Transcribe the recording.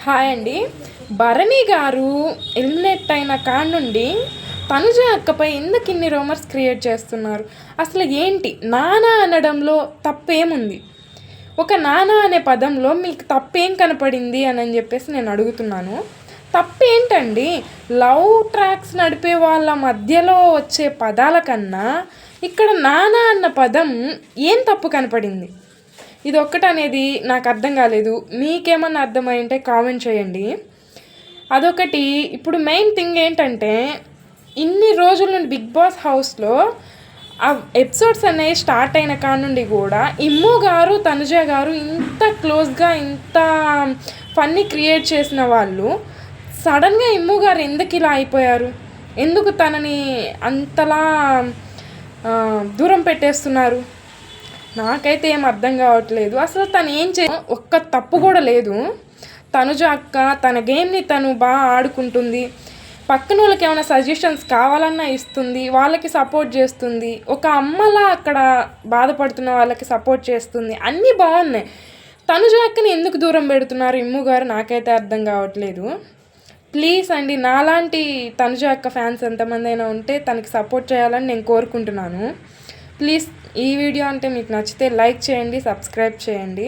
Hi అండి. Bharani garu eliminate అయిన కాడ నుండి తనుజ అక్కపై ఎందుకు ఇన్ని రూమర్స్ క్రియేట్ చేస్తున్నారు? అసలు ఏంటి నానా అనడంలో తప్పేముంది? ఒక నానా అనే పదంలో మీకు తప్పేం కనపడింది అని చెప్పేసి నేను అడుగుతున్నాను. తప్పేంటండి? లవ్ ట్రాక్స్ నడిపే వాళ్ళ మధ్యలో వచ్చే పదాల కన్నా ఇక్కడ నానా అన్న పదం ఏం తప్పు కనపడింది? ఇది ఒక్కటనేది నాకు అర్థం కాలేదు. మీకేమన్నా అర్థమై ఉంటే కామెంట్ చేయండి. అదొకటి. ఇప్పుడు మెయిన్ థింగ్ ఏంటంటే, ఇన్ని రోజుల నుండి బిగ్ బాస్ హౌస్లో ఆ ఎపిసోడ్స్ అనేవి స్టార్ట్ అయిన కాడ నుండి కూడా ఇమ్ము గారు తనుజ గారు ఇంత క్లోజ్గా ఇంత ఫన్నీ క్రియేట్ చేసిన వాళ్ళు సడన్గా ఇమ్ము గారు ఎందుకు ఇలా అయిపోయారు? ఎందుకు తనని అంతలా దూరం పెట్టేస్తున్నారు? నాకైతే ఏం అర్థం కావట్లేదు. అసలు తను ఏం ఒక్క తప్పు కూడా లేదు. తనుజ అక్క తన గేమ్ని తను బాగా ఆడుకుంటుంది. పక్కన వాళ్ళకి ఏమైనా సజెషన్స్ కావాలన్నా ఇస్తుంది, వాళ్ళకి సపోర్ట్ చేస్తుంది. ఒక అమ్మలా అక్కడ బాధపడుతున్న వాళ్ళకి సపోర్ట్ చేస్తుంది. అన్నీ బాగున్నాయి. తనుజ అక్కని ఎందుకు దూరం పెడుతున్నారు ఇమ్ము గారు? నాకైతే అర్థం కావట్లేదు. ప్లీజ్ అండి, నాలాంటి తనుజ అక్క ఫ్యాన్స్ ఎంతమంది అయినా ఉంటే తనకి సపోర్ట్ చేయాలని నేను కోరుకుంటున్నాను. ప్లీజ్ ఈ వీడియో అంటే మీకు నచ్చితే లైక్ చేయండి, సబ్స్క్రైబ్ చేయండి.